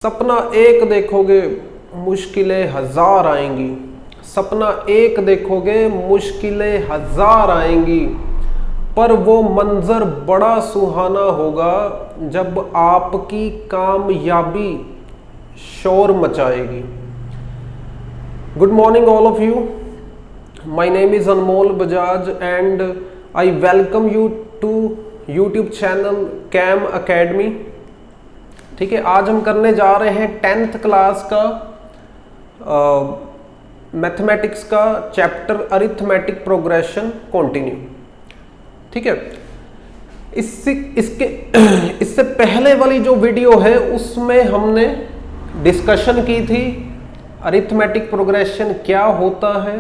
सपना एक देखोगे मुश्किलें हजार आएंगी। सपना एक देखोगे मुश्किलें हजार आएंगी, पर वो मंजर बड़ा सुहाना होगा जब आपकी कामयाबी शोर मचाएगी। Good morning all of you, my name is Anmol Bajaj and I welcome you to YouTube channel cam academy. ठीक है, आज हम करने जा रहे हैं 10th क्लास का मैथमेटिक्स का चैप्टर अरिथमेटिक प्रोग्रेशन कंटिन्यू। ठीक है, इससे पहले वाली जो वीडियो है उसमें हमने डिस्कशन की थी अरिथमेटिक प्रोग्रेशन क्या होता है,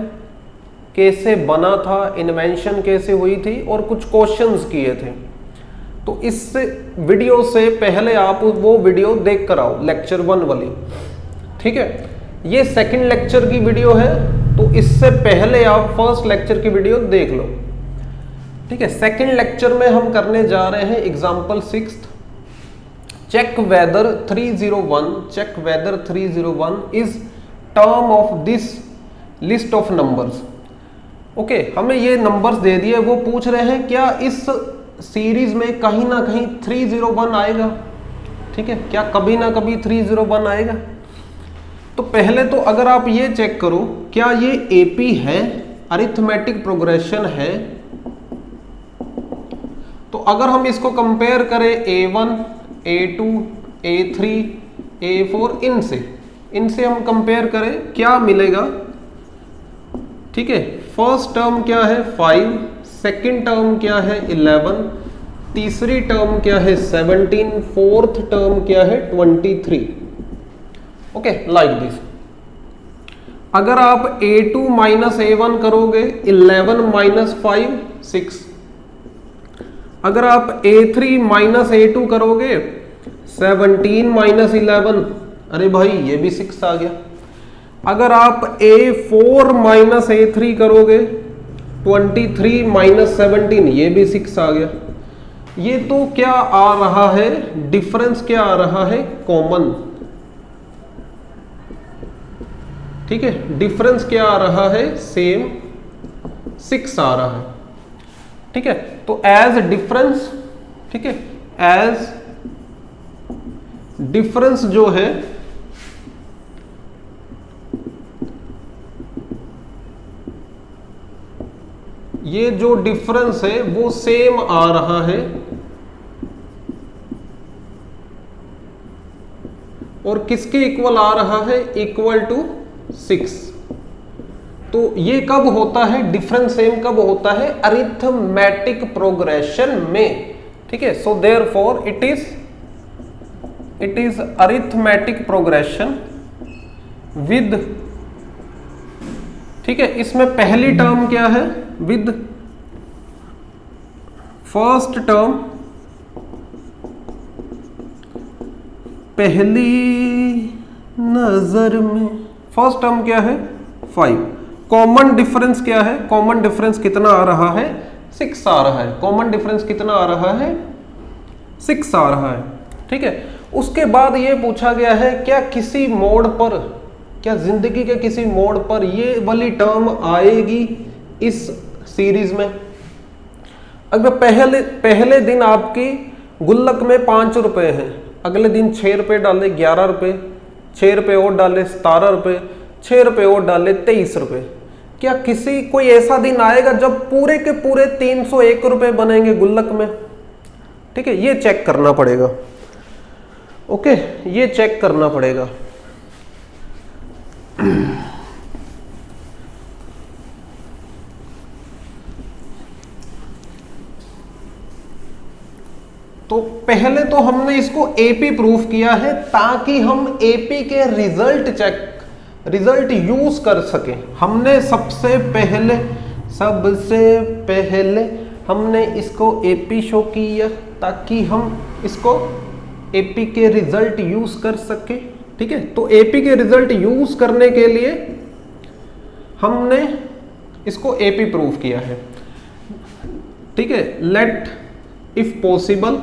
कैसे बना था, इन्वेंशन कैसे हुई थी और कुछ क्वेश्चंस किए थे। तो इस वीडियो से पहले आप वो वीडियो देख कर आओ, लेक्चर 1 वाली। ठीक है, ये सेकंड लेक्चर की वीडियो है, तो इससे पहले आप फर्स्ट लेक्चर की वीडियो देख लो। ठीक है, सेकंड लेक्चर में हम करने जा रहे हैं example 6, check whether 301 is term of this list of numbers. Okay, हमें ये नंबर्स दे दिए, वो पूछ रहे हैं क्या इस सीरीज में कहीं ना कहीं 301 आएगा। ठीक है, क्या कभी ना कभी 301 आएगा। तो पहले तो अगर आप ये चेक करो, क्या ये एपी है, अरिथमेटिक प्रोग्रेशन है। तो अगर हम इसको कंपेयर करें A1, A2, A3, A4 इनसे हम कंपेयर करें, क्या मिलेगा। ठीक है, फर्स्ट टर्म क्या है 5, सेकेंड टर्म क्या है 11, तीसरी टर्म क्या है 17, फोर्थ टर्म क्या है 23। Okay, like this. अगर आप A2 माइनस A1 करोगे 11 माइनस 5 6। अगर आप A3 माइनस A2 करोगे 17 माइनस 11, अरे भाई ये भी 6 आ गया। अगर आप A4 माइनस A3 करोगे 23 माइनस 17, ये भी 6 आ गया। ये तो क्या आ रहा है, डिफरेंस क्या आ रहा है, कॉमन। ठीक है, डिफरेंस क्या आ रहा है, सेम 6 आ रहा है। ठीक है, तो एज डिफरेंस, ठीक है, एज डिफरेंस जो है ये जो डिफरेंस है वो सेम आ रहा है, और किसके इक्वल आ रहा है, इक्वल टू 6। तो ये कब होता है, डिफरेंस सेम कब होता है, अरिथमेटिक प्रोग्रेशन में। ठीक है, so therefore it is arithmetic progression with, ठीक है, इसमें पहली टर्म क्या है, विद फर्स्ट टर्म, पहली नजर में फर्स्ट टर्म क्या है 5। कॉमन डिफरेंस क्या है, कॉमन डिफरेंस कितना आ रहा है, 6 आ रहा है। कॉमन डिफरेंस कितना आ रहा है, 6 आ रहा है। ठीक है, उसके बाद ये पूछा गया है क्या किसी मोड़ पर, क्या जिंदगी के किसी मोड़ पर ये वाली टर्म आएगी इस सीरीज में। अगर पहले दिन आपकी गुल्लक में 5 रुपए हैं, अगले दिन 6 रुपए डाले 11 रुपए, 6 रुपए और डाले 17 रुपए, 6 रुपए और डाले 23 रुपए। क्या कोई ऐसा दिन आएगा जब पूरे के पूरे 301 रुपए बनेंगे गुल्लक में। ठीक है, ये चेक करना पड़ेगा। ओके, ये चेक करना पड़ेगा। तो पहले तो हमने इसको एपी प्रूफ किया है ताकि हम एपी के रिजल्ट यूज कर सके। हमने सबसे पहले हमने इसको एपी शो किया ताकि हम इसको एपी के रिजल्ट यूज कर सके। ठीक है, तो एपी के रिजल्ट यूज करने के लिए हमने इसको एपी प्रूफ किया है। ठीक है, let if possible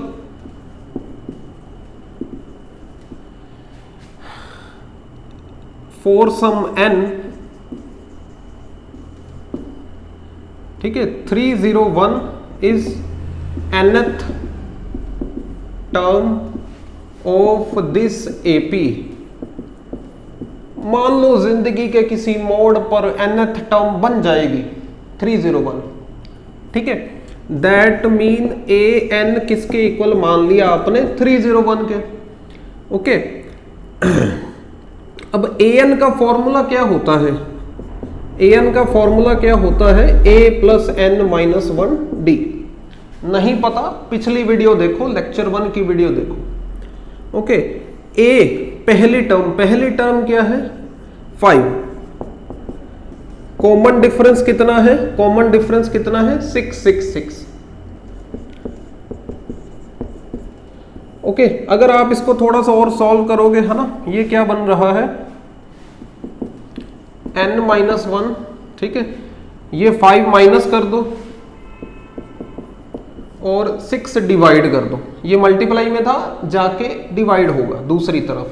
for some n, ठीक है, 301 is nth term of this AP। मान लो जिंदगी के किसी मोड़ पर nth टर्म बन जाएगी 301, ठीक है, दैट मीन ए एन किसके इक्वल मान लिया आपने 301 के, ओके। अब ए एन का फॉर्मूला क्या होता है, ए एन का फॉर्मूला क्या होता है, a plus n minus 1 D. नहीं पता पिछली वीडियो देखो, लेक्चर 1 की वीडियो देखो, ओके। ए पहली टर्म क्या है 5, कॉमन डिफरेंस कितना है, कॉमन डिफरेंस कितना है 6, ओके। अगर आप इसको थोड़ा सा और सॉल्व करोगे, है ना, ये क्या बन रहा है n माइनस 1, ठीक है, ये 5 माइनस कर दो और 6 डिवाइड कर दो, ये मल्टीप्लाई में था जाके डिवाइड होगा दूसरी तरफ,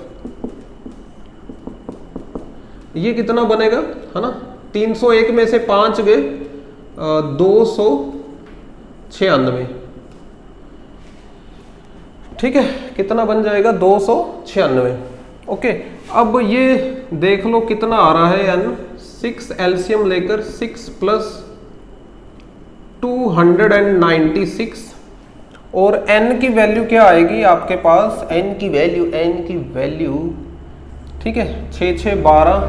ये कितना बनेगा, है ना, 301 में से 5 गए 296, ठीक है, कितना बन जाएगा 296, ओके। अब ये देख लो कितना आ रहा है n, 6 एलसीएम लेकर 6 प्लस 296 और n की वैल्यू क्या आएगी आपके पास, n की वैल्यू, ठीक है, 6 6 12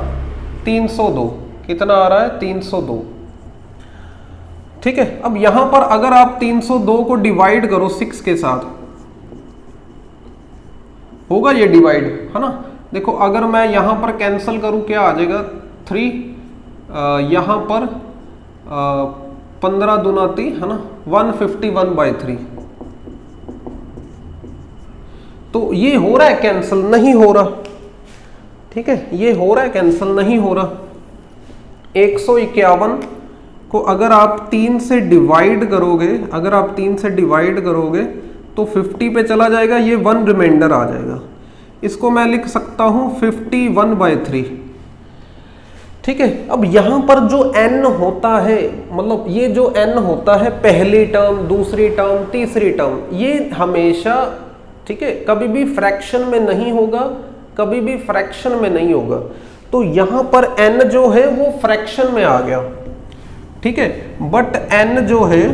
302, कितना आ रहा है 302, ठीक है। अब यहां पर अगर आप 302 को डिवाइड करो 6 के साथ, होगा ये डिवाइड, है ना। देखो अगर मैं यहां पर कैंसिल करूं क्या आ जाएगा 3, यहां पर 15 दूना 30, है ना, 151/3, तो ये हो रहा है कैंसिल, नहीं हो रहा, ठीक है, ये हो रहा है कैंसिल, नहीं हो रहा। 151 को अगर आप 3 से डिवाइड करोगे, तो 50 पे चला जाएगा, ये 1 रिमाइंडर आ जाएगा, इसको मैं लिख सकता हूं 51/3, ठीक है। अब यहां पर जो n होता है, मतलब ये जो n होता है पहली टर्म, दूसरी टर्म, तीसरी टर्म, ये हमेशा, ठीक है, कभी भी फ्रैक्शन में नहीं होगा, कभी भी फ्रैक्शन में नहीं होगा। तो यहां पर n जो है वो फ्रैक्शन में आ गया, ठीक है, बट n जो है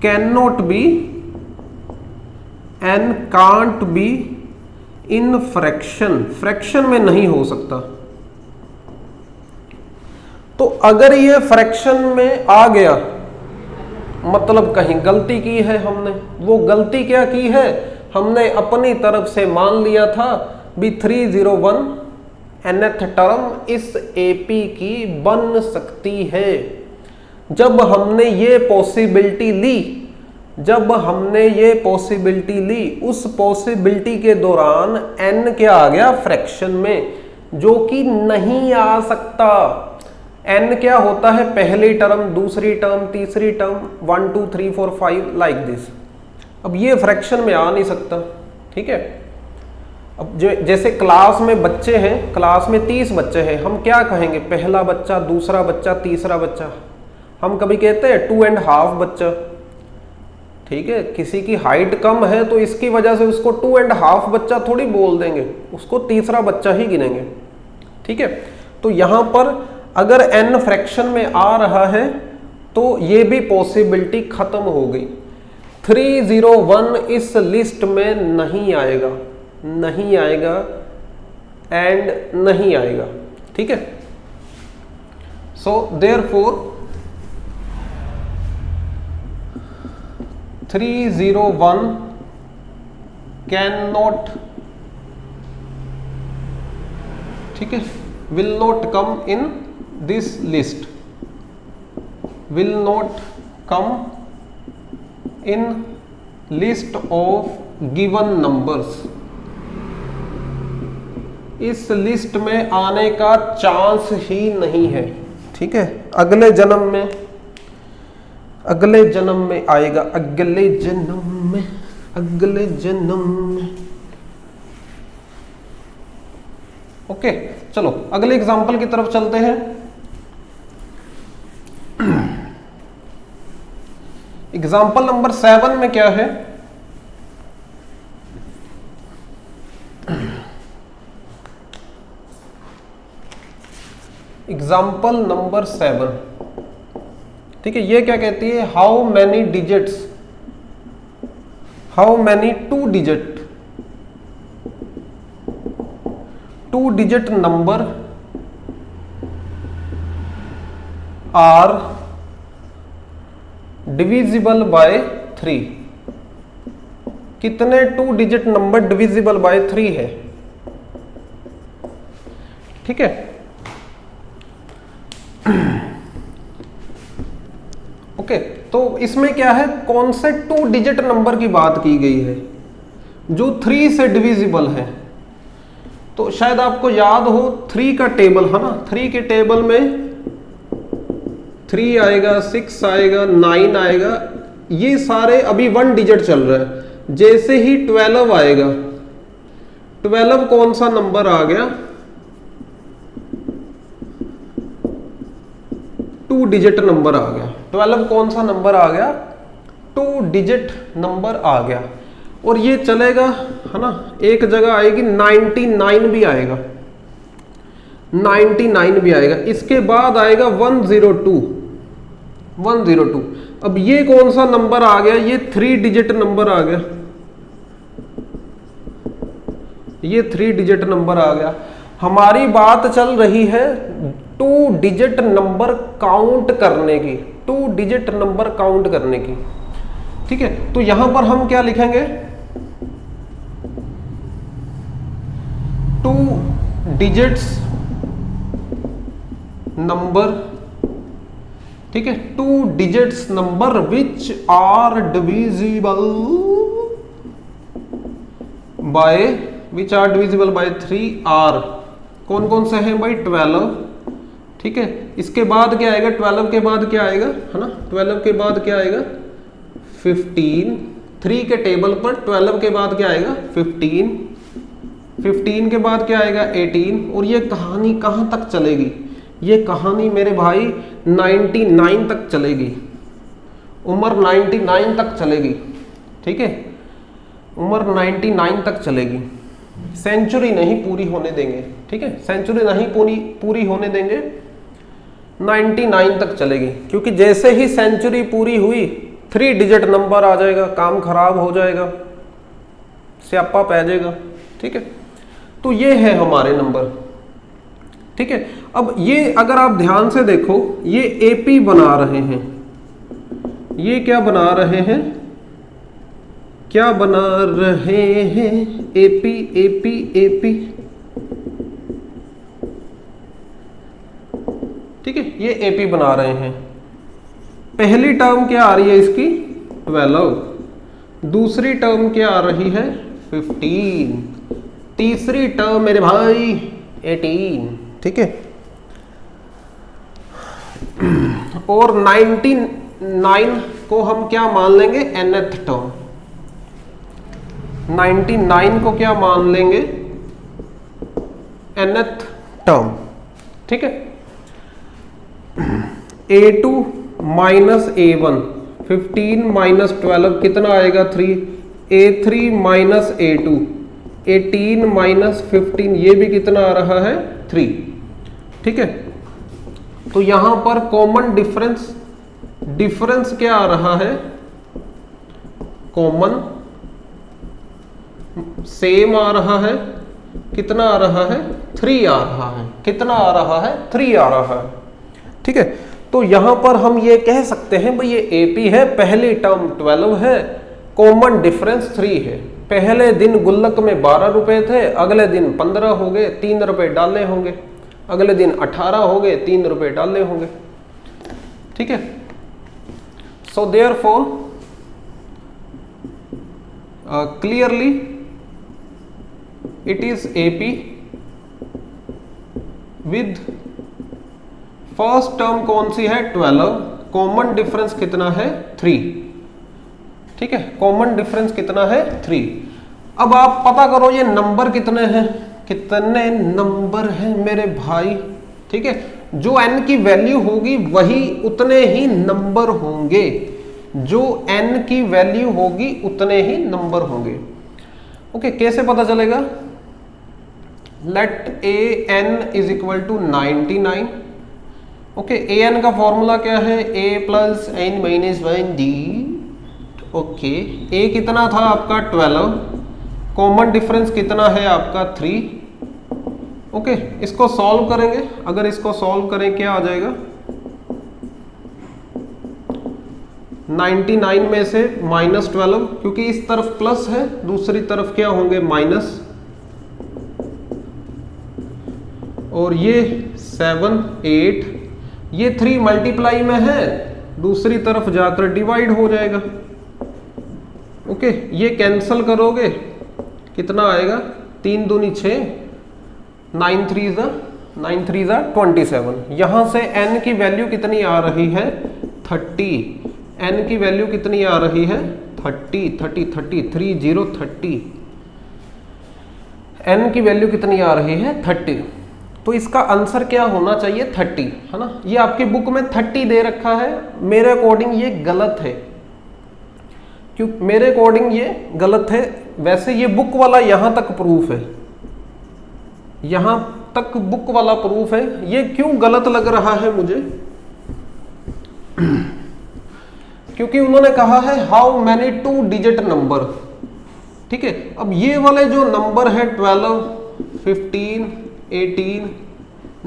can not be, n can't be in fraction, fraction में नहीं हो सकता। तो अगर ये फ्रैक्शन में आ गया मतलब कहीं गलती की है हमने, वो गलती क्या की है, हमने अपनी तरफ से मान लिया था भी 301 nth टर्म इस AP की बन सकती है। जब हमने ये पॉसिबिलिटी ली, उस पॉसिबिलिटी के दौरान n क्या आ गया फ्रैक्शन में, जो कि नहीं आ सकता। n क्या होता है, पहली टर्म, दूसरी टर्म, तीसरी टर्म, 1 2 3 4 5 लाइक दिस। अब ये फ्रैक्शन में आ नहीं सकता, ठीक है। अब जैसे क्लास में बच्चे हैं, क्लास में 30 बच्चे हैं, हम क्या कहेंगे, पहला बच्चा, दूसरा बच्चा, तीसरा बच्चा, हम कभी कहते हैं 2.5 बच्चा, ठीक है। किसी की हाइट कम है तो इसकी वजह से उसको 2.5 बच्चा थोड़ी बोल देंगे, उसको तीसरा बच्चा ही गिनेंगे, ठीक है। तो यहां पर अगर n फ्रैक्शन में आ रहा है तो ये भी पॉसिबिलिटी खत्म हो गई। 301 इस लिस्ट में नहीं आएगा एंड नहीं आएगा, ठीक है। सो देयरफॉर 301 कैन नॉट, ठीक है, will not come in this list, will not come in list of given numbers। इस लिस्ट में आने का चांस ही नहीं है, ठीक है। अगले जन्म में आएगा, अगले जन्म में। ओके, चलो अगले एग्जांपल की तरफ चलते हैं। एग्जांपल नंबर 7 में क्या है, एग्जाम्पल नंबर 7, ठीक है, ये क्या कहती है, how many digits, how many two digit number are divisible by 3, कितने 2 डिजिट नंबर डिविजिबल बाय 3 है। ठीक है, ओके, तो इसमें क्या है, कौन से 2 डिजिट नंबर की बात की गई है जो 3 से डिविजिबल है। तो शायद आपको याद हो 3 का टेबल है ना, 3 के टेबल में 3 आएगा, 6 आएगा, 9 आएगा, ये सारे अभी 1 डिजिट चल रहा है। जैसे ही 12 आएगा, 12 कौन सा नंबर आ गया, 2 डिजिट नंबर आ गया। 12 कौन सा नंबर आ गया, 2 डिजिट नंबर आ गया। और ये चलेगा है ना, एक जगह आएगी 99 भी आएगा, 99 भी आएगा। इसके बाद आएगा 102। अब ये कौन सा नंबर आ गया, ये 3 डिजिट नंबर आ गया, ये 3 डिजिट नंबर आ गया। हमारी बात चल रही है 2 डिजिट नंबर काउंट करने की, 2 डिजिट नंबर काउंट करने की। ठीक है, तो यहां पर हम क्या लिखेंगे, 2 डिजिट्स नंबर, ठीक है, 2 digits number which are divisible by 3 are, कौन कौन से हैं भाई, 12। ठीक है, इसके बाद क्या आएगा, 12 के बाद क्या आएगा, है ना, 12 के बाद क्या आएगा, 15। 3 के टेबल पर 12 के बाद क्या आएगा, 15। 15 के बाद क्या आएगा, 18। और ये कहानी कहां तक चलेगी, ये कहानी मेरे भाई 99 तक चलेगी, उम्र 99 तक चलेगी। ठीक है, उम्र 99 तक चलेगी, सेंचुरी नहीं पूरी होने देंगे। ठीक है, सेंचुरी नहीं पूरी होने देंगे, 99 तक चलेगी। क्योंकि जैसे ही सेंचुरी पूरी हुई 3 डिजिट नंबर आ जाएगा, काम खराब हो जाएगा, स्यापा पै जाएगा। ठीक है, तो ये है हमारे नंबर। ठीक है, अब ये अगर आप ध्यान से देखो, ये एपी बना रहे हैं, ये क्या बना रहे हैं, क्या बना रहे हैं, एपी एपी एपी। ठीक है, ये एपी बना रहे हैं। पहली टर्म क्या आ रही है इसकी, 12। दूसरी टर्म क्या आ रही है, 15। तीसरी टर्म मेरे भाई 18। ठीक है, और 99 को हम क्या मान लेंगे, nth टर्म। 99 को क्या मान लेंगे, nth टर्म। ठीक है, A2 माइनस A1, 15 माइनस 12 कितना आएगा, 3। A3 माइनस A2, 18 माइनस 15, ये भी कितना आ रहा है, 3। ठीक है, तो यहां पर कॉमन डिफरेंस क्या आ रहा है, कॉमन सेम आ रहा है, कितना आ रहा है, 3 आ रहा है, कितना आ रहा है, 3 आ रहा है। ठीक है, तो यहां पर हम ये कह सकते हैं भाई ये एपी है, पहली टर्म 12 है, कॉमन डिफरेंस 3 है। पहले दिन गुल्लक में 12 रुपए थे, अगले दिन 15 हो गए, 3 रुपए डालने होंगे, अगले दिन 18 हो गए, 3 रुपए डालने होंगे। ठीक है, so therefore clearly it is AP with first term कौन सी है, 12, कॉमन डिफरेंस कितना है, 3। ठीक है, कॉमन डिफरेंस कितना है, 3। अब आप पता करो ये नंबर कितने हैं, कितने नंबर हैं मेरे भाई, ठीक है। जो n की वैल्यू होगी वही उतने ही नंबर होंगे, जो n की वैल्यू होगी उतने ही नंबर होंगे। ओके, कैसे पता चलेगा? Let a n is equal to 99। Okay, a n का फॉर्मूला क्या है? A plus n minus 1 d. Okay, a कितना था आपका 12, कॉमन डिफरेंस कितना है आपका 3। ओके, इसको सॉल्व करेंगे, अगर इसको सॉल्व करें क्या आ जाएगा? 99 में से -12, क्योंकि इस तरफ प्लस है, दूसरी तरफ क्या होंगे? माइनस। और ये 7 8, ये 3 मल्टीप्लाई में है, दूसरी तरफ जाकर डिवाइड हो जाएगा। ओके, ये कैंसल करोगे कितना आएगा? 3 दूनी 6, 9 3 27। यहां से n की वैल्यू कितनी आ रही है? 30। n की वैल्यू कितनी आ रही है? 30 30। n की वैल्यू कितनी आ रही है? 30। तो इसका आंसर क्या होना चाहिए? 30, है ना। ये आपकी बुक में 30 दे रखा है, मेरे अकॉर्डिंग ये गलत है। क्यों मेरे अकॉर्डिंग ये गलत है? वैसे ये बुक वाला यहां तक प्रूफ है, यहां तक बुक वाला प्रूफ है। ये क्यों गलत लग रहा है मुझे? क्योंकि उन्होंने कहा है हाउ मैनी 2 डिजिट नंबर, ठीक है। अब ये वाले जो नंबर है 12 15 18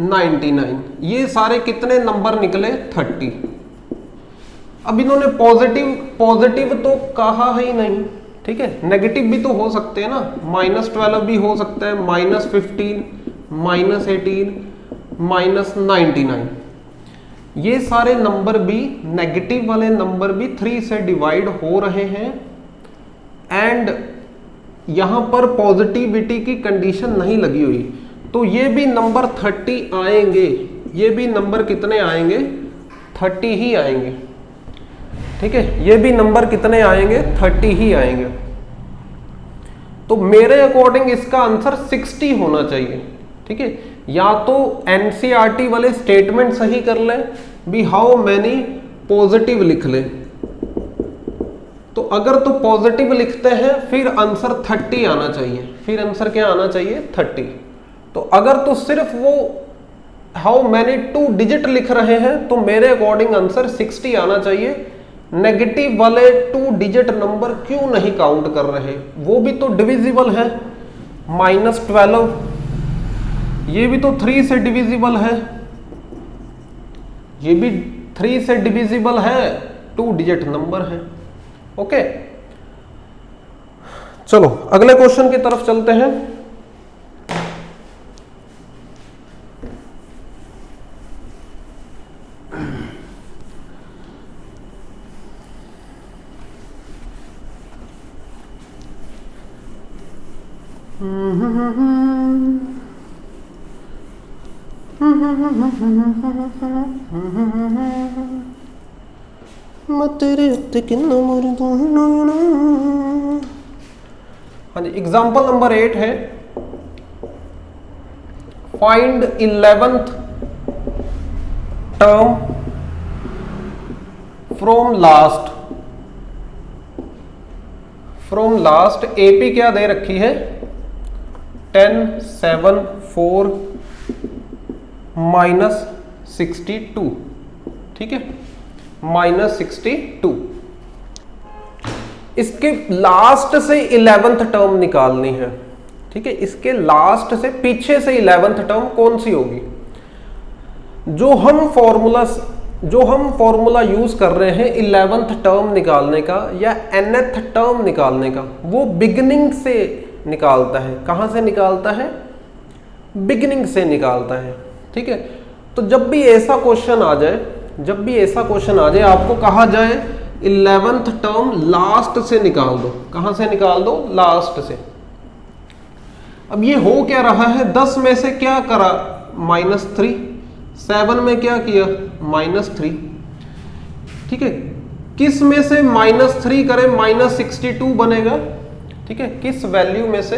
99, ये सारे कितने नंबर निकले? 30। अब इन्होंने पॉजिटिव तो कहा ही नहीं, ठीक है। नेगेटिव भी तो हो सकते हैं ना, -12 भी हो सकता है, -15 -18 -99। ये सारे नंबर भी, नेगेटिव वाले नंबर भी 3 से डिवाइड हो रहे हैं, एंड यहां पर पॉजिटिविटी की कंडीशन नहीं लगी हुई, तो ये भी नंबर 30 आएंगे। ये भी नंबर कितने आएंगे? 30 ही आएंगे, ठीक है। ये भी नंबर कितने आएंगे? 30 ही आएंगे। तो मेरे अकॉर्डिंग इसका आंसर 60 होना चाहिए, ठीक है। या तो एनसीईआरटी वाले स्टेटमेंट सही कर ले भी, हाउ मैनी पॉजिटिव लिख ले। तो अगर तो पॉजिटिव लिखते हैं फिर आंसर 30 आना चाहिए, फिर आंसर क्या आना चाहिए? 30। तो अगर तो सिर्फ वो हाउ मैनी 2 डिजिट लिख रहे हैं तो मेरे अकॉर्डिंग आंसर 60 आना चाहिए। नेगेटिव वाले 2 डिजिट नंबर क्यों नहीं काउंट कर रहे? वो भी तो डिविजिबल है, -12, ये भी तो 3 से डिविजिबल है, ये भी 3 से डिविजिबल है, 2 डिजिट नंबर है। ओके, चलो अगले क्वेश्चन की तरफ चलते हैं। हाँ जी, एग्जाम्पल नंबर 8 है, find 11th term from last. AP क्या दे रखी है? 10 7 4 -62, ठीक है, -62। इसके लास्ट से 11th टर्म निकालनी है, ठीक है। इसके लास्ट से पीछे से 11th टर्म कौन सी होगी? जो हम फॉर्मूला यूज कर रहे हैं 11th टर्म निकालने का या nth टर्म निकालने का, वो बिगिनिंग से निकालता है। कहां से निकालता है? बिगिनिंग से निकालता है, ठीक है। तो जब भी ऐसा क्वेश्चन आ जाए, आपको कहा जाए 11th टर्म लास्ट से निकाल दो। कहां से निकाल दो? लास्ट से। अब ये हो क्या रहा है? 10 में से क्या करा? -3। 7 में क्या किया? -3, ठीक है। किस में से -3 करें? -62 बनेगा, ठीक है। किस वैल्यू में से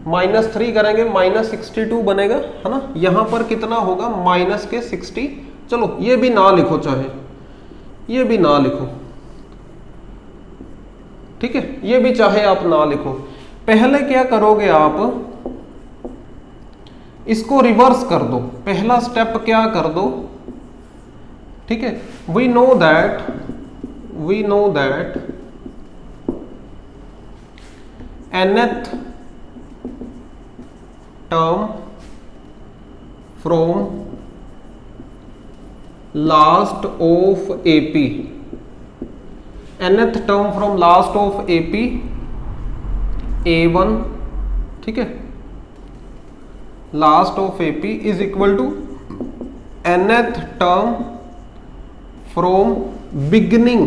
-3 करेंगे -62 बनेगा, है ना। यहां पर कितना होगा -60। चलो ये भी ना लिखो, चाहे ये भी ना लिखो, ठीक है, ये भी चाहे आप ना लिखो। पहले क्या करोगे आप, इसको रिवर्स कर दो। पहला स्टेप क्या कर दो, ठीक है, we know that nth term from last of AP, nth term from last of AP A1, ठीक है, last of AP is equal to nth term from beginning,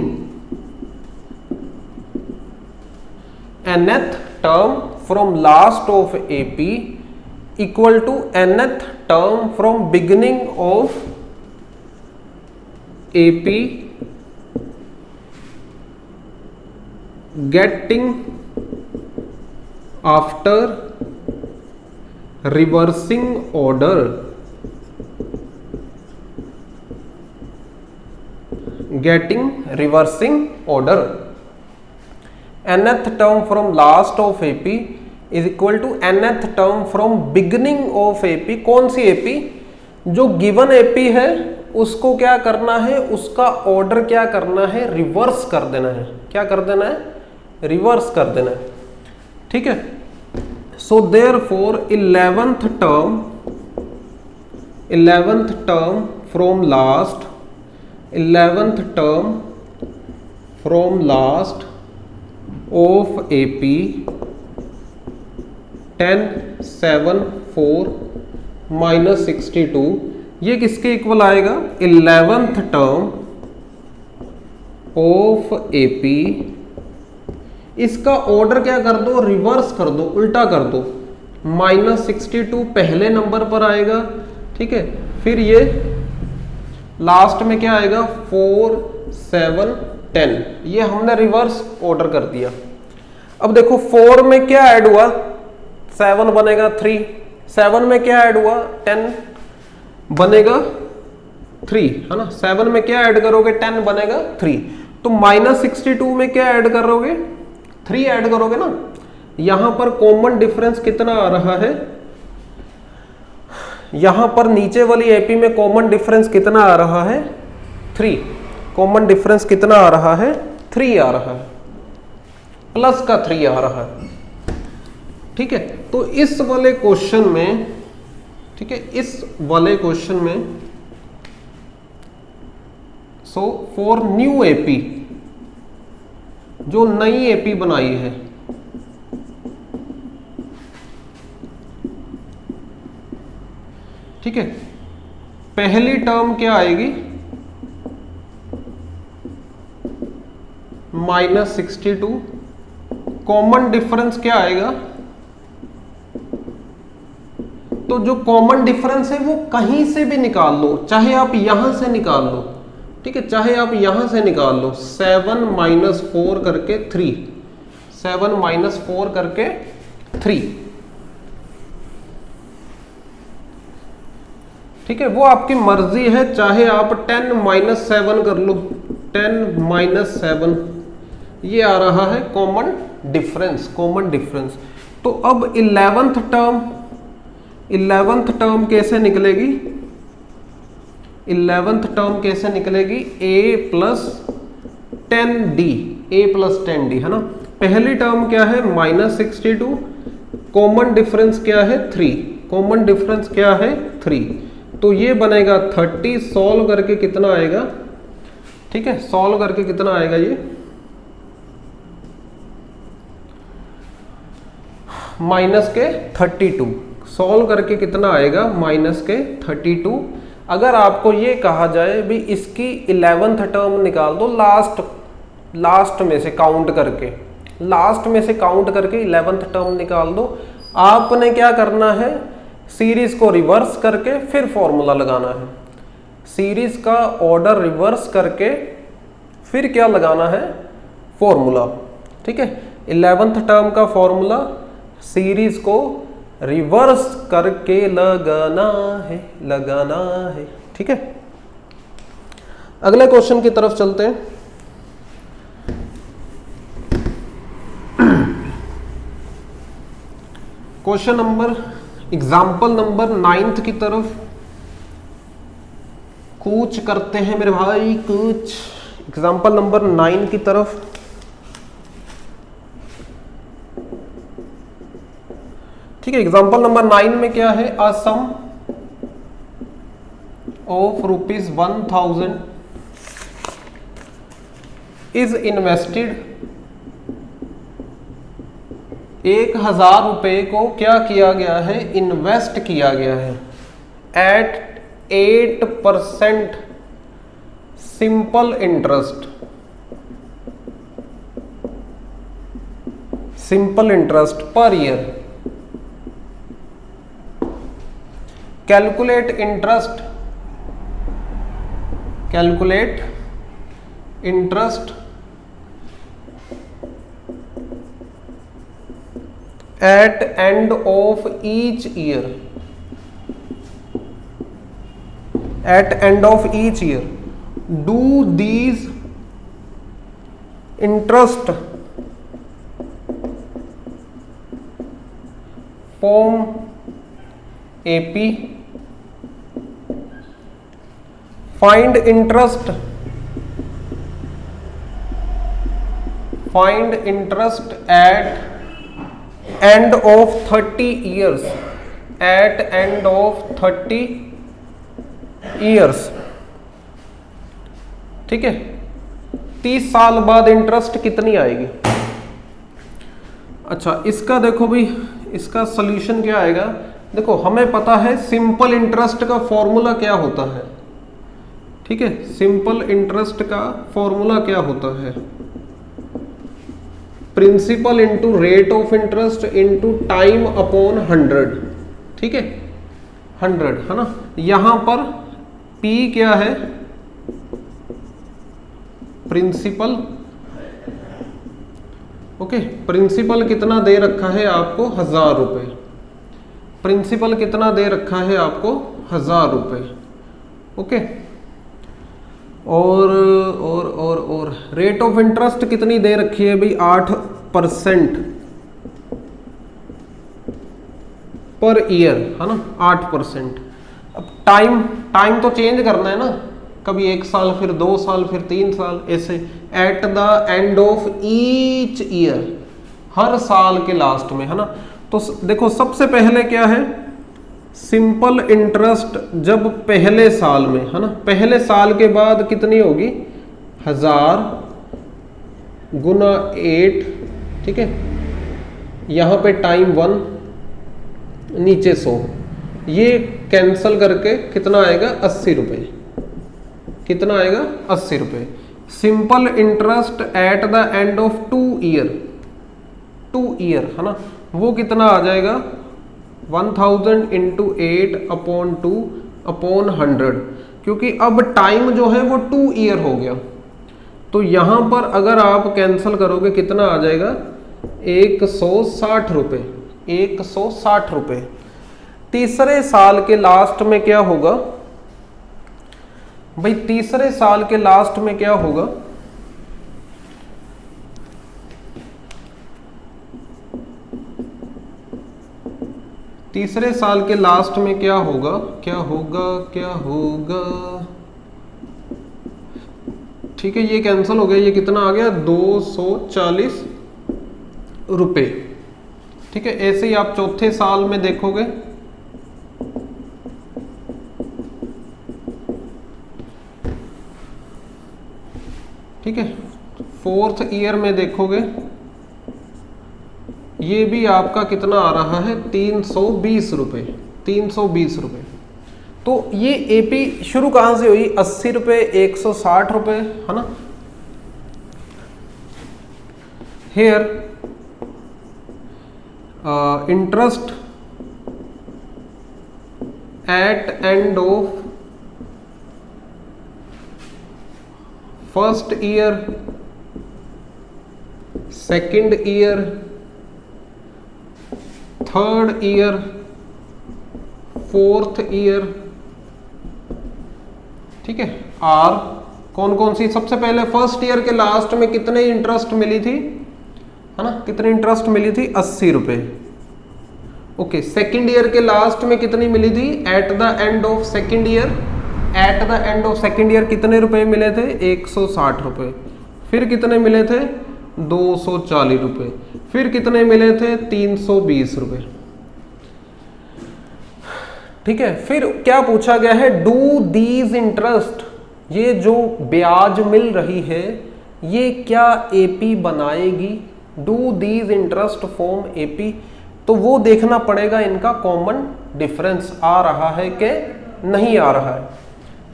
nth term from last of AP equal to nth term from beginning of AP getting after reversing order, getting reversing order. nth term from last of AP is equal to nth term from beginning of AP। कौन सी AP? जो given AP है उसको क्या करना है, उसका order क्या करना है, रिवर्स कर देना है। क्या कर देना है? रिवर्स कर देना है, ठीक है। So therefore 11th term from last, 11th term from last of AP 10, 7, 4 -62, ये किसके इक्वल आएगा? 11th term of AP। इसका ऑर्डर क्या कर दो, रिवर्स कर दो, उल्टा कर दो। -62 पहले नंबर पर आएगा, ठीक है, फिर ये लास्ट में क्या आएगा 4, 7, 10, ये हमने रिवर्स ऑर्डर कर दिया। अब देखो 4 में क्या ऐड हुआ, 7 बनेगा 3, 7 में क्या ऐड हुआ 10 बनेगा 3, है ना। 7 में क्या ऐड करोगे 10 बनेगा 3। तो -62 में क्या ऐड करोगे 3 ऐड करोगे ना। यहां पर कॉमन डिफरेंस कितना आ रहा है, यहां पर नीचे वाली AP में कॉमन डिफरेंस कितना आ रहा है 3। कॉमन डिफरेंस कितना आ रहा है 3 आ रहा है, प्लस का 3 आ रहा है, ठीक है। तो इस वाले क्वेश्चन में, ठीक है, इस वाले क्वेश्चन में सो फॉर न्यू AP, जो नई AP बनाई है, ठीक है, पहली टर्म क्या आएगी -62, कॉमन डिफरेंस क्या आएगा, तो जो कॉमन डिफरेंस है वो कहीं से भी निकाल लो, चाहे आप यहां से निकाल लो, ठीक है, चाहे आप यहां से निकाल लो। 7 - 4 करके 3, 7 - 4 करके 3, ठीक है, वो आपकी मर्जी है। चाहे आप 10 - 7 कर लो, 10 - 7, ये आ रहा है कॉमन डिफरेंस, कॉमन डिफरेंस। तो अब 11th टर्म कैसे निकलेगी, 11th टर्म कैसे निकलेगी, A + 10D, A + 10D, है ना। पहली टर्म क्या है -62, कॉमन डिफरेंस क्या है 3, कॉमन डिफरेंस क्या है 3, तो ये बनेगा 30। सॉल्व करके कितना आएगा, ठीक है, सॉल्व करके कितना आएगा, ये -32। सॉल्व करके कितना आएगा -32। अगर आपको ये कहा जाए भी इसकी 11th टर्म निकाल दो, लास्ट में से काउंट करके, लास्ट में से काउंट करके 11th टर्म निकाल दो, आपने क्या करना है, सीरीज को रिवर्स करके फिर फॉर्मूला लगाना है। सीरीज का ऑर्डर रिवर्स करके फिर क्या लगाना है, फॉर्मूला, ठीक है। 11th टर्म का फॉर्मूला, सीरीज को रिवर्स करके लगाना है। ठीक है, अगले क्वेश्चन की तरफ चलते हैं। क्वेश्चन नंबर एग्जाम्पल नंबर 9 की तरफ कूच करते हैं मेरे भाई, कूच। एग्जाम्पल नंबर 9 की तरफ। ठीक है, एग्जाम्पल नंबर 9 में क्या है, अ सम ऑफ ₹1000 इज इन्वेस्टेड। 1000 रुपए को क्या किया गया है, इन्वेस्ट किया गया है at 8% simple interest. Simple interest per year. Calculate interest at end of each year, do these interest form AP? find interest at end of 30 years, at end of 30 years। ठीक है, 30 साल बाद इंटरेस्ट कितनी आएगी। अच्छा, इसका देखो भाई, इसका सॉल्यूशन क्या आएगा। देखो, हमें पता है सिंपल इंटरेस्ट का फॉर्मूला क्या होता है। ठीक है, सिंपल इंटरेस्ट का फॉर्मूला क्या होता है, principal into rate of interest into time upon 100। ठीक है, 100 है ना। यहां पर P क्या है, प्रिंसिपल। ओके, प्रिंसिपल कितना दे रखा है आपको, 1000 रुपए। प्रिंसिपल कितना दे रखा है आपको, 1000 रुपए। ओके, और रेट ऑफ इंटरेस्ट कितनी दे रखी है भाई, 8% पर ईयर, है ना, 8%। अब टाइम तो चेंज करना है ना, कभी 1 साल, फिर 2 साल, फिर 3 साल, ऐसे। At the end of each year, हर साल के लास्ट में, है ना। तो देखो, सबसे पहले क्या है, सिंपल इंटरेस्ट जब पहले साल में, है ना, पहले साल के बाद कितनी होगी, 1000 गुना 8। ठीक है, यहां पे टाइम 1, नीचे 100, ये कैंसल करके कितना आएगा, 80 रुपए। कितना आएगा, 80 रुपए। Simple interest eight the end of 2 year, है ना, वो कितना आ जाएगा, 1000 इंटू 8 अपॉन 2 अपॉन 100, क्योंकि अब टाइम जो है वो 2 ईयर हो गया। तो यहां पर अगर आप कैंसल करोगे कितना आ जाएगा, 160 रुपए। 160 रुपए। तीसरे साल के लास्ट में क्या होगा भाई, तीसरे साल के लास्ट में क्या होगा, तीसरे साल के लास्ट में क्या होगा, ठीक है, ये कैंसिल हो गया, ये कितना आ गया, 240 रुपए। ठीक है, ऐसे ही आप चौथे साल में देखोगे, ठीक है, 4th ईयर में देखोगे, ये भी आपका कितना आ रहा है, 320 रुपए। 320 रुपए। तो ये एपी शुरू कहां से हुई, 80 रुपए, 160 रुपए, है ना। Here interest at end of first year, second year third year, fourth year, ठीक है। आर कौन कौन सी, सबसे पहले फर्स्ट ईयर के लास्ट में कितने इंटरेस्ट मिली थी, है ना, कितनी इंटरेस्ट मिली थी, 80 रुपए। ओके, सेकेंड ईयर के लास्ट में कितनी मिली थी, eight the end of second year, eight the end of second year कितने रुपए मिले थे, 160 रुपए। फिर कितने मिले थे, 240 रुपए। फिर कितने मिले थे, 320 रुपए, ठीक है। फिर क्या पूछा गया है, डू दीज इंटरेस्ट, ये जो ब्याज मिल रही है ये क्या एपी बनाएगी, do these interest form AP, तो वो देखना पड़ेगा इनका कॉमन डिफरेंस आ रहा है कि नहीं आ रहा है,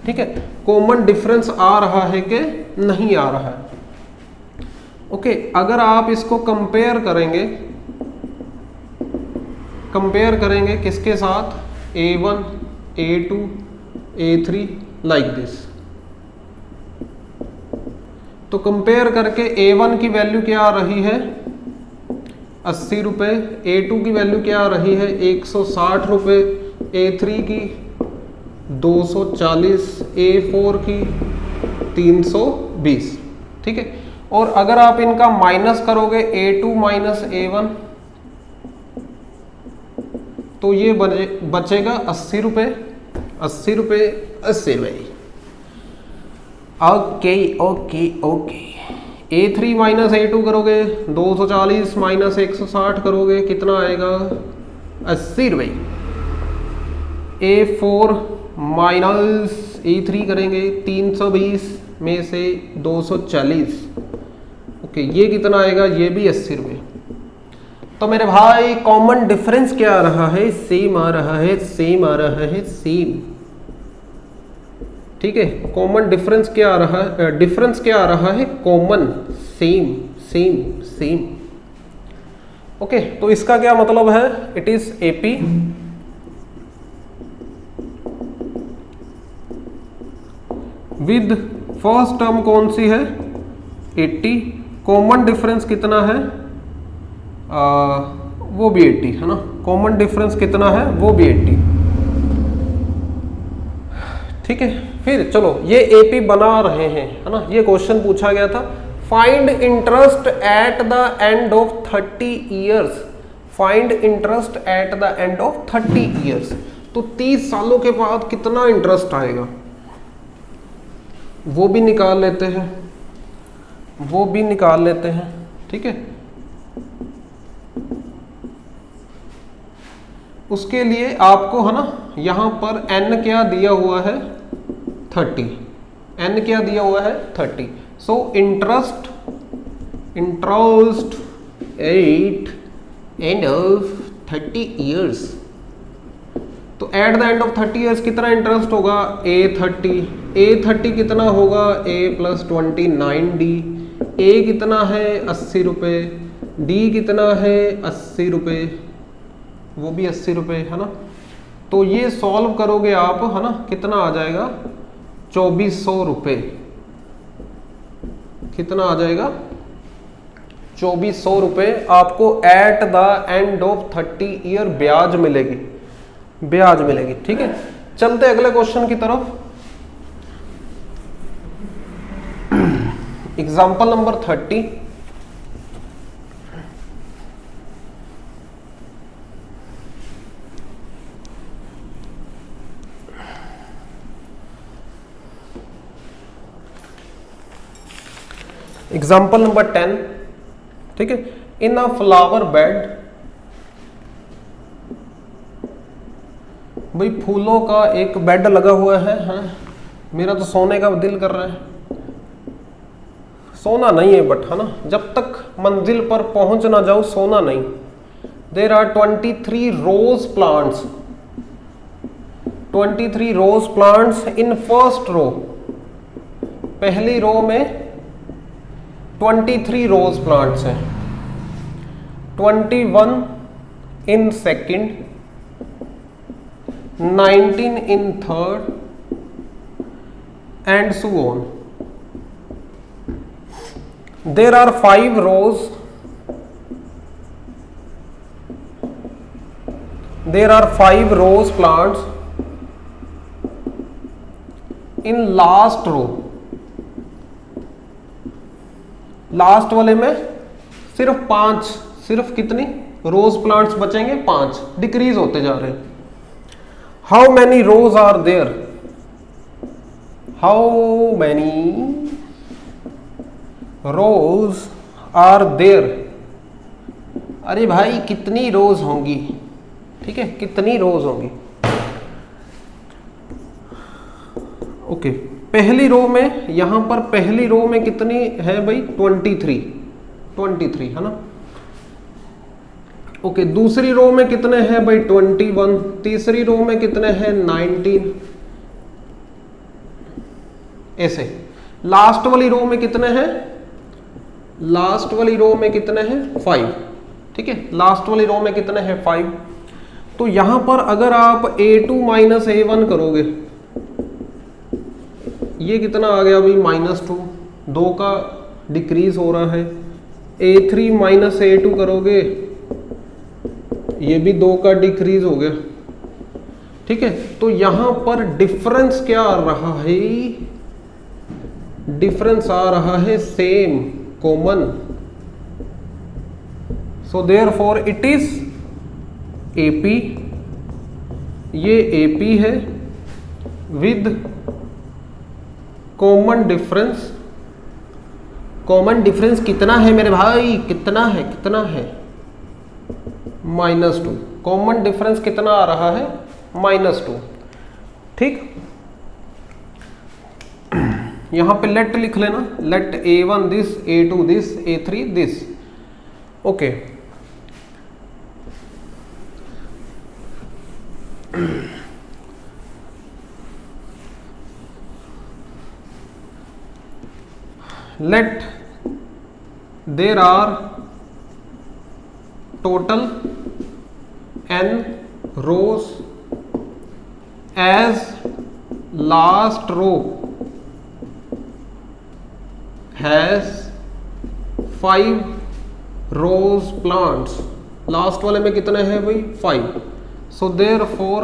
ठीक है। कॉमन डिफरेंस आ रहा है कि नहीं आ रहा है। ओके, अगर आप इसको कंपेयर करेंगे किसके साथ, A1, A2, A3 like this, तो कंपेयर करके A1 की वैल्यू क्या आ रही है, 80 रुपए, A2 की वैल्यू क्या आ रही है, 160 रुपए, A3 की 240, A4 की 320, ठीक है। और अगर आप इनका माइनस करोगे A2 माइनस A1, तो ये बचेगा 80 रुपए, 80 रुपए 80 भाई। Okay okay okay, A3 minus A2 करोगे 240 माइनस 160 करोगे कितना आएगा, 80 रुपए। A4 माइनस A3 करेंगे 320 में से 240, ओके ये कितना आएगा, ये भी 80 रुपए। तो मेरे भाई कॉमन डिफरेंस क्या आ रहा है, सेम आ रहा है, सेम आ रहा है, सेम, ठीक है। कॉमन डिफरेंस क्या आ रहा है, डिफरेंस क्या आ रहा है, common, same same same. Okay, तो इसका क्या मतलब है, it is AP with first term कौन सी है, 80, कॉमन डिफरेंस कितना है, वो भी 80 है ना, कॉमन डिफरेंस कितना है, वो भी 80, ठीक है। फिर चलो ये एपी बना रहे हैं, है ना, ये क्वेश्चन पूछा गया था, find interest eight the end of 30 years, find interest eight the end of 30 years, तो 30 सालों के बाद कितना इंटरेस्ट आएगा, वो भी निकाल लेते हैं, वो भी निकाल लेते हैं, ठीक है। उसके लिए आपको, है ना, यहां पर n क्या दिया हुआ है, 30, n क्या दिया हुआ है, 30। So interest at end of 30 years, तो at the end of 30 years कितना इंटरेस्ट होगा, A30 कितना होगा, A + 29D, A कितना है 80 रुपये, D कितना है 80 रुपये, वो भी 80 रुपये, है ना। तो ये सॉल्व करोगे आप, है ना, कितना आ जाएगा, 2400 रुपये, कितना आ जाएगा, 2400 रुपये आपको eight the end of 30 year ब्याज मिलेगी, ब्याज मिलेगी, ठीक है। चलते अगले क्वेश्चन की तरफ। एग्जाम्पल नंबर 30, एग्जाम्पल नंबर 10, ठीक है। इन अ फ्लावर बेड, भाई फूलों का एक बेड लगा हुआ है, मेरा तो सोने का दिल कर रहा है, सोना नहीं है बट, है ना, जब तक मंजिल पर पहुंच ना जाओ सोना नहीं। There are 23 rose plants, 23 rose plants in first row, पहली रो में 23 रोज प्लांट्स हैं, 21 in second, 19 in third and so on. There are 5 rows there are 5 rose plants in last row, last वाले में सिर्फ 5, सिर्फ कितनी रोज प्लांट्स बचेंगे? 5, decrease होते जा रहे हैं। How many rose are there? How many rose are there? अरे भाई कितनी रोज होंगी, ठीक है, कितनी रोज होंगी। ओके, पहली रो में, यहां पर पहली रो में कितनी है भाई? 23 है ना। ओके, दूसरी रो में कितने हैं भाई? 21। तीसरी रो में कितने हैं? 19। ऐसे लास्ट वाली रो में कितने हैं? लास्ट वाली रो में कितने हैं? 5, ठीक है, लास्ट वाली रो में कितने हैं? 5। तो यहां पर अगर आप a2 माइनस a1 करोगे, ये कितना आ गया भाई? -2, 2 का डिक्रीज हो रहा है। a3 माइनस a2 करोगे, ये भी 2 का डिक्रीज हो गया, ठीक है। तो यहां पर डिफरेंस क्या आ रहा है? डिफरेंस आ रहा है same, common. So therefore it is AP, ये AP है with common difference. Common difference कितना है मेरे भाई? कितना है? कितना है? -2। कॉमन डिफरेंस कितना आ रहा है? -2, ठीक। यहां पे लेट लिख लेना, let a1 this, a2 this, a3 this. Okay, let there are total n rows as last row has 5 rows plants। Last वाले में कितने हैं भाई? 5। सो देयरफॉर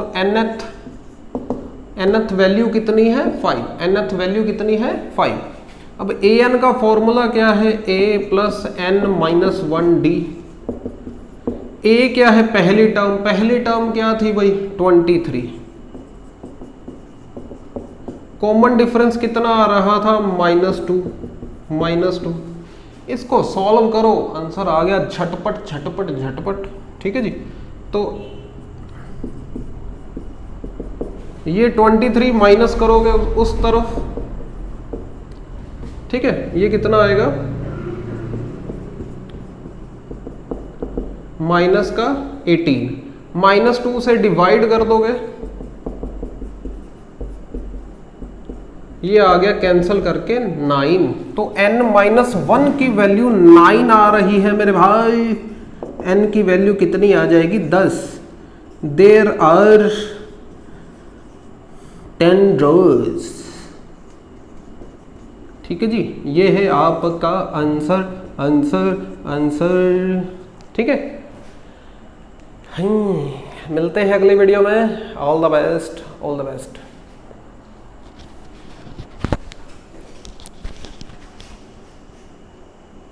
nth वैल्यू कितनी है? 5। nth वैल्यू कितनी है? 5। अब an का फॉर्मूला क्या है? a plus n minus 1d। a क्या है? पहली टर्म, पहली टर्म क्या थी भाई? 23। कॉमन डिफरेंस कितना आ रहा था? -2। इसको सॉल्व करो, आंसर आ गया झटपट झटपट झटपट, ठीक है जी। तो ये 23 माइनस करोगे उस तरफ, ठीक है, ये कितना आएगा? माइनस का 18, -2 से डिवाइड कर दोगे, ये आ गया कैंसिल करके 9। तो n-1 की वैल्यू 9 आ रही है मेरे भाई। n की वैल्यू कितनी आ जाएगी? 10। देयर आर 10 रोज, ठीक है जी। ये है आपका आंसर, ठीक है। मिलते हैं अगले वीडियो में। All the best, all the best.